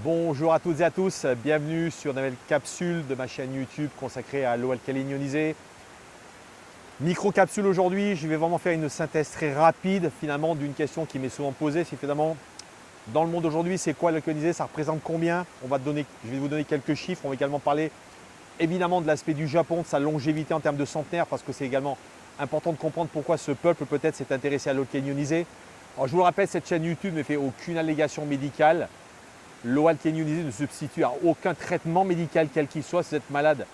Bonjour à toutes et à tous, bienvenue sur une nouvelle capsule de ma chaîne YouTube consacrée à l'eau alcaline ionisée. Micro-capsule aujourd'hui, je vais vraiment faire une synthèse très rapide finalement d'une question qui m'est souvent posée. C'est finalement, dans le monde aujourd'hui, c'est quoi l'eau alcaline ionisée? Ça représente combien? Je vais vous donner quelques chiffres. On va également parler évidemment de l'aspect du Japon, de sa longévité en termes de centenaire, parce que c'est également important de comprendre pourquoi ce peuple peut-être s'est intéressé à l'eau alcaline ionisée. Alors je vous le rappelle, cette chaîne YouTube ne fait aucune allégation médicale. L'eau alcaline ionisée ne se substitue à aucun traitement médical quel qu'il soit. Si vous êtes malade,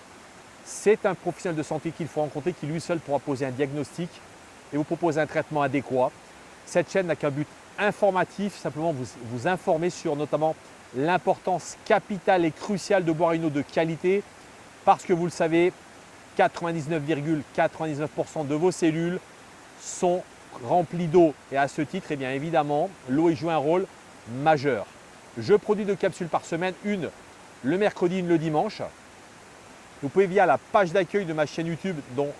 c'est un professionnel de santé qu'il faut rencontrer qui lui seul pourra poser un diagnostic et vous proposer un traitement adéquat. Cette chaîne n'a qu'un but informatif, simplement vous informer sur notamment l'importance capitale et cruciale de boire une eau de qualité parce que vous le savez, 99,99% de vos cellules sont remplies d'eau et à ce titre, eh bien évidemment, l'eau y joue un rôle majeur. Je produis 2 capsules par semaine, une le mercredi, une le dimanche. Vous pouvez via la page d'accueil de ma chaîne YouTube dont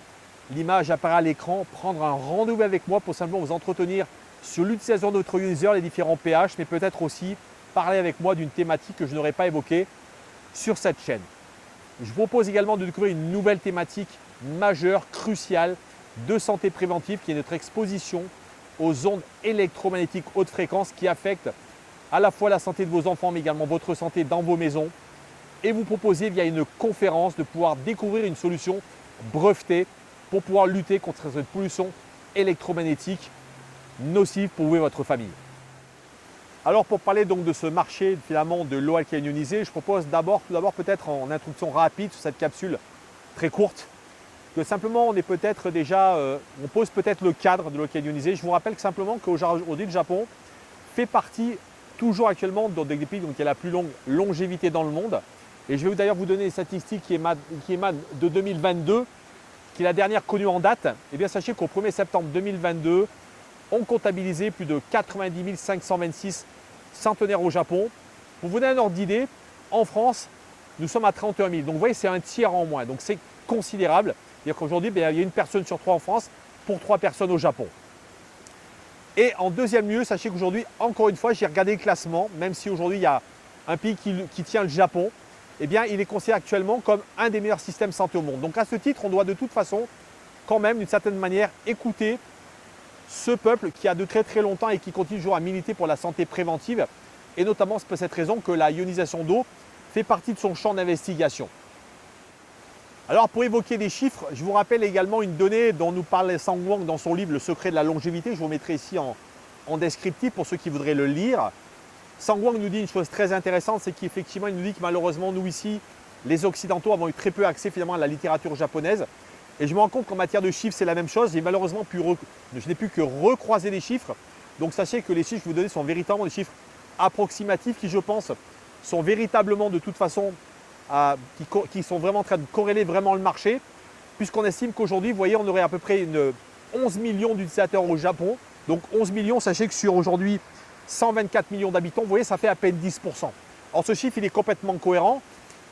l'image apparaît à l'écran, prendre un rendez-vous avec moi pour simplement vous entretenir sur l'utilisation de votre ioniseur, les différents pH, mais peut-être aussi parler avec moi d'une thématique que je n'aurais pas évoquée sur cette chaîne. Je vous propose également de découvrir une nouvelle thématique majeure, cruciale de santé préventive qui est notre exposition aux ondes électromagnétiques haute fréquence qui affectent à la fois la santé de vos enfants, mais également votre santé dans vos maisons. Et vous proposer via une conférence de pouvoir découvrir une solution brevetée pour pouvoir lutter contre cette pollution électromagnétique nocive pour vous et votre famille. Alors pour parler donc de ce marché finalement de l'eau alcaline ionisée, je propose tout d'abord peut-être en introduction rapide sur cette capsule très courte, que simplement on est peut-être déjà, on pose peut-être le cadre de l'eau alcaline ionisée. Je vous rappelle que simplement qu'aujourd'hui le Japon fait partie toujours actuellement dans des pays qui a la plus longue longévité dans le monde. Et je vais d'ailleurs vous donner des statistiques qui émanent de 2022, qui est la dernière connue en date. Et bien sachez qu'au 1er septembre 2022, on comptabilisait plus de 90 526 centenaires au Japon. Pour vous donner un ordre d'idée, en France, nous sommes à 31 000. Donc vous voyez, c'est un tiers en moins. Donc c'est considérable. C'est-à-dire qu'aujourd'hui, il y a une personne sur 3 en France pour 3 personnes au Japon. Et en deuxième lieu, sachez qu'aujourd'hui, encore une fois, j'ai regardé le classement, même si aujourd'hui il y a un pays qui tient le Japon, eh bien il est considéré actuellement comme un des meilleurs systèmes de santé au monde. Donc à ce titre, on doit de toute façon, quand même, d'une certaine manière, écouter ce peuple qui a de très très longtemps et qui continue toujours à militer pour la santé préventive. Et notamment, c'est pour cette raison que la ionisation d'eau fait partie de son champ d'investigation. Alors pour évoquer des chiffres, je vous rappelle également une donnée dont nous parle Sang Wang dans son livre Le secret de la longévité. Je vous mettrai ici en descriptif pour ceux qui voudraient le lire. Sang Wang nous dit une chose très intéressante, c'est qu'effectivement il nous dit que malheureusement nous ici, les Occidentaux avons eu très peu accès finalement à la littérature japonaise. Et je me rends compte qu'en matière de chiffres c'est la même chose. J'ai malheureusement je n'ai pu que recroiser les chiffres. Donc sachez que les chiffres que je vous donnez sont véritablement des chiffres approximatifs qui je pense sont véritablement de toute façon qui sont vraiment en train de corréler vraiment le marché, puisqu'on estime qu'aujourd'hui, vous voyez, on aurait à peu près 11 millions d'utilisateurs au Japon. Donc 11 millions, sachez que sur aujourd'hui 124 millions d'habitants, vous voyez, ça fait à peine 10%. Alors ce chiffre, il est complètement cohérent.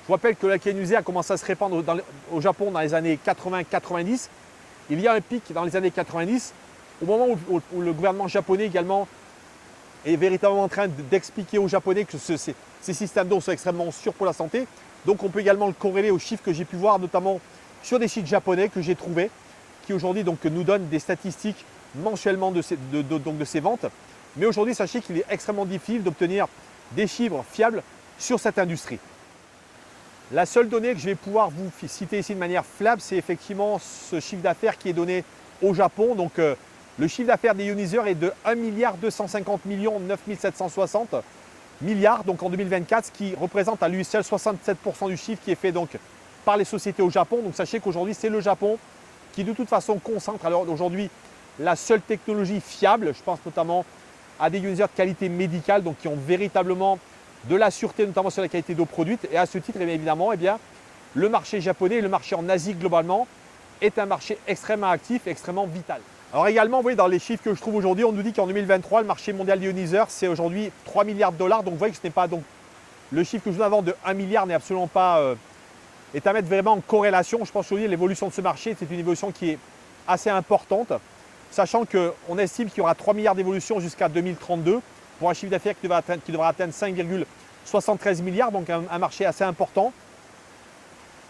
Je vous rappelle que l'alcaline ionisée a commencé à se répandre au Japon dans les années 80-90. Il y a un pic dans les années 90, au moment où le gouvernement japonais également est véritablement en train d'expliquer aux Japonais que ces systèmes d'eau sont extrêmement sûrs pour la santé. Donc on peut également le corréler aux chiffres que j'ai pu voir, notamment sur des sites japonais que j'ai trouvés, qui aujourd'hui nous donnent des statistiques mensuellement de ces ventes. Mais aujourd'hui, sachez qu'il est extrêmement difficile d'obtenir des chiffres fiables sur cette industrie. La seule donnée que je vais pouvoir vous citer ici de manière fiable, c'est effectivement ce chiffre d'affaires qui est donné au Japon. Donc le chiffre d'affaires des ioniseurs est de 1 250 9 760 milliards donc en 2024, ce qui représente à lui seul 67% du chiffre qui est fait donc par les sociétés au Japon. Donc sachez qu'aujourd'hui, c'est le Japon qui de toute façon concentre alors aujourd'hui la seule technologie fiable. Je pense notamment à des ioniseurs de qualité médicale, donc qui ont véritablement de la sûreté, notamment sur la qualité d'eau produite. Et à ce titre, évidemment, le marché japonais et le marché en Asie globalement est un marché extrêmement actif et extrêmement vital. Alors également, vous voyez, dans les chiffres que je trouve aujourd'hui, on nous dit qu'en 2023, le marché mondial d'ioniseurs, c'est aujourd'hui 3 milliards de dollars. Donc vous voyez que ce n'est pas donc le chiffre que je vous avant de 1 milliard n'est absolument pas est à mettre vraiment en corrélation. Je pense que l'évolution de ce marché, c'est une évolution qui est assez importante, sachant qu'on estime qu'il y aura 3 milliards d'évolutions jusqu'à 2032 pour un chiffre d'affaires qui devra atteindre 73 milliards, donc un marché assez important.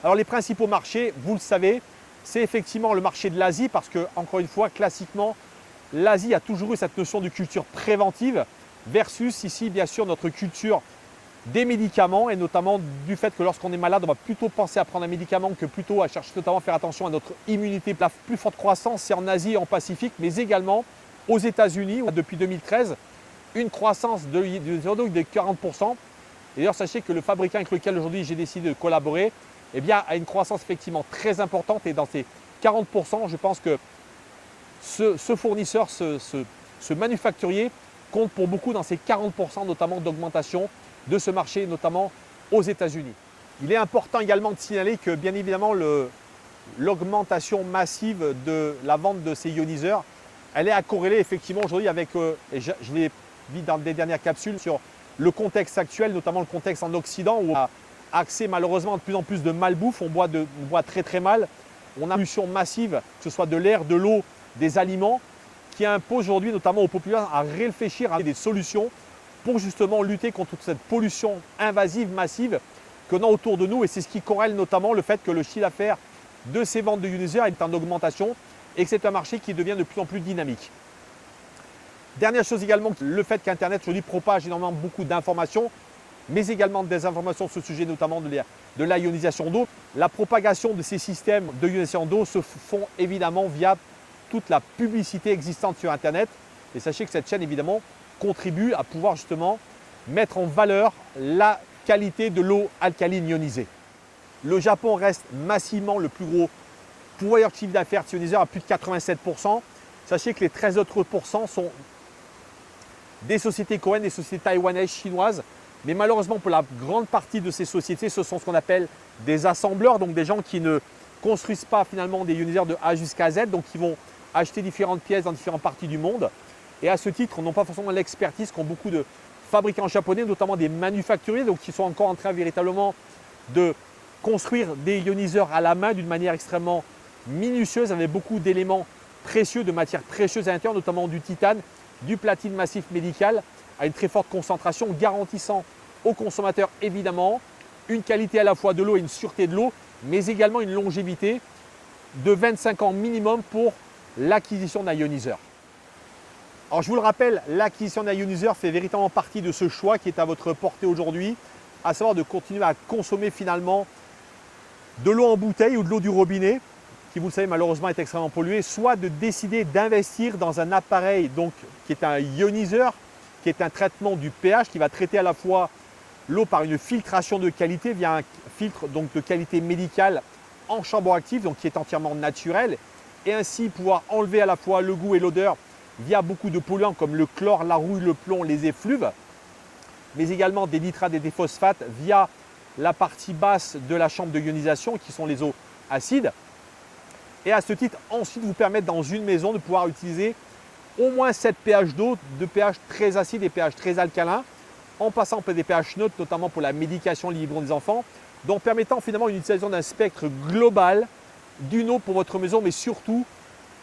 Alors les principaux marchés, vous le savez, c'est effectivement le marché de l'Asie parce que, encore une fois, classiquement, l'Asie a toujours eu cette notion de culture préventive versus ici, bien sûr, notre culture des médicaments et notamment du fait que lorsqu'on est malade, on va plutôt penser à prendre un médicament que plutôt à chercher notamment à faire attention à notre immunité. La plus forte croissance, c'est en Asie et en Pacifique, mais également aux États-Unis, depuis 2013, une croissance de 40%. Et d'ailleurs, sachez que le fabricant avec lequel aujourd'hui j'ai décidé de collaborer, eh bien, a une croissance effectivement très importante et dans ces 40%, je pense que ce fournisseur, ce manufacturier compte pour beaucoup dans ces 40% notamment d'augmentation de ce marché, notamment aux États-Unis. Il est important également de signaler que bien évidemment l'augmentation massive de la vente de ces ioniseurs, elle est à corréler effectivement aujourd'hui avec, et je l'ai dit dans des dernières capsules, sur le contexte actuel, notamment le contexte en Occident où on a accès malheureusement à de plus en plus de malbouffe, on boit très très mal, on a une pollution massive, que ce soit de l'air, de l'eau, des aliments, qui impose aujourd'hui notamment aux populations à réfléchir à des solutions pour justement lutter contre toute cette pollution invasive, massive qu'on a autour de nous. Et c'est ce qui corrèle notamment le fait que le chiffre d'affaires de ces ventes de ioniseurs est en augmentation et que c'est un marché qui devient de plus en plus dynamique. Dernière chose également, le fait qu'Internet aujourd'hui propage énormément beaucoup d'informations, mais également des informations sur ce sujet, notamment de la ionisation d'eau. La propagation de ces systèmes de ionisation d'eau se font évidemment via toute la publicité existante sur Internet. Et sachez que cette chaîne, évidemment, contribue à pouvoir justement mettre en valeur la qualité de l'eau alcaline ionisée. Le Japon reste massivement le plus gros pourvoyeur de chiffre d'affaires de ioniseurs à plus de 87%. Sachez que les 13 autres pourcents sont des sociétés coréennes, des sociétés taïwanaises, chinoises. Mais malheureusement, pour la grande partie de ces sociétés, ce sont ce qu'on appelle des assembleurs, donc des gens qui ne construisent pas finalement des ioniseurs de A jusqu'à Z, donc qui vont acheter différentes pièces dans différentes parties du monde. Et à ce titre, n'ont pas forcément l'expertise qu'ont beaucoup de fabricants japonais, notamment des manufacturiers, donc qui sont encore en train véritablement de construire des ioniseurs à la main d'une manière extrêmement minutieuse, avec beaucoup d'éléments précieux, de matières précieuses à l'intérieur, notamment du titane, du platine massif médical, à une très forte concentration, garantissant aux consommateurs évidemment une qualité à la fois de l'eau et une sûreté de l'eau, mais également une longévité de 25 ans minimum pour l'acquisition d'un ioniseur. Alors je vous le rappelle, l'acquisition d'un ioniseur fait véritablement partie de ce choix qui est à votre portée aujourd'hui, à savoir de continuer à consommer finalement de l'eau en bouteille ou de l'eau du robinet, qui vous le savez malheureusement est extrêmement polluée, soit de décider d'investir dans un appareil donc, qui est un ioniseur, qui est un traitement du pH, qui va traiter à la fois l'eau par une filtration de qualité via un filtre donc, de qualité médicale en chambre active, donc qui est entièrement naturel, et ainsi pouvoir enlever à la fois le goût et l'odeur via beaucoup de polluants comme le chlore, la rouille, le plomb, les effluves, mais également des nitrates et des phosphates via la partie basse de la chambre de ionisation qui sont les eaux acides. Et à ce titre, ensuite vous permettre dans une maison de pouvoir utiliser au moins 7 pH d'eau, de pH très acide et pH très alcalin, en passant par des pH neutres, notamment pour la médication libre des enfants, donc permettant finalement une utilisation d'un spectre global d'une eau pour votre maison, mais surtout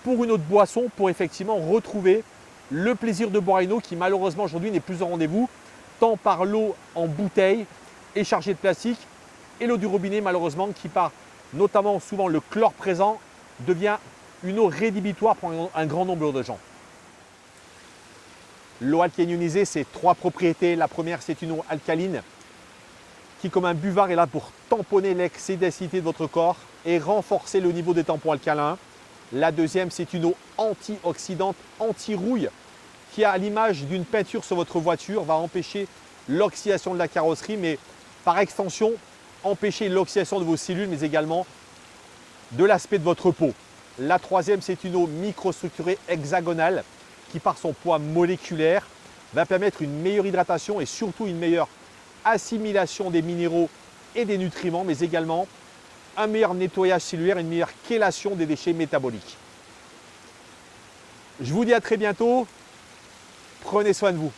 pour une eau de boisson, pour effectivement retrouver le plaisir de boire une eau qui malheureusement aujourd'hui n'est plus au rendez-vous, tant par l'eau en bouteille et chargée de plastique, et l'eau du robinet malheureusement qui par notamment souvent le chlore présent devient une eau rédhibitoire pour un grand nombre de gens. L'eau alcaline ionisée, c'est 3 propriétés. La première, c'est une eau alcaline qui, comme un buvard, est là pour tamponner l'excès d'acidité de votre corps et renforcer le niveau des tampons alcalins. La deuxième, c'est une eau antioxydante, anti-rouille, qui, à l'image d'une peinture sur votre voiture, va empêcher l'oxydation de la carrosserie, mais par extension, empêcher l'oxydation de vos cellules, mais également de l'aspect de votre peau. La troisième, c'est une eau microstructurée hexagonale qui, par son poids moléculaire, va permettre une meilleure hydratation et surtout une meilleure assimilation des minéraux et des nutriments, mais également un meilleur nettoyage cellulaire, une meilleure chélation des déchets métaboliques. Je vous dis à très bientôt. Prenez soin de vous.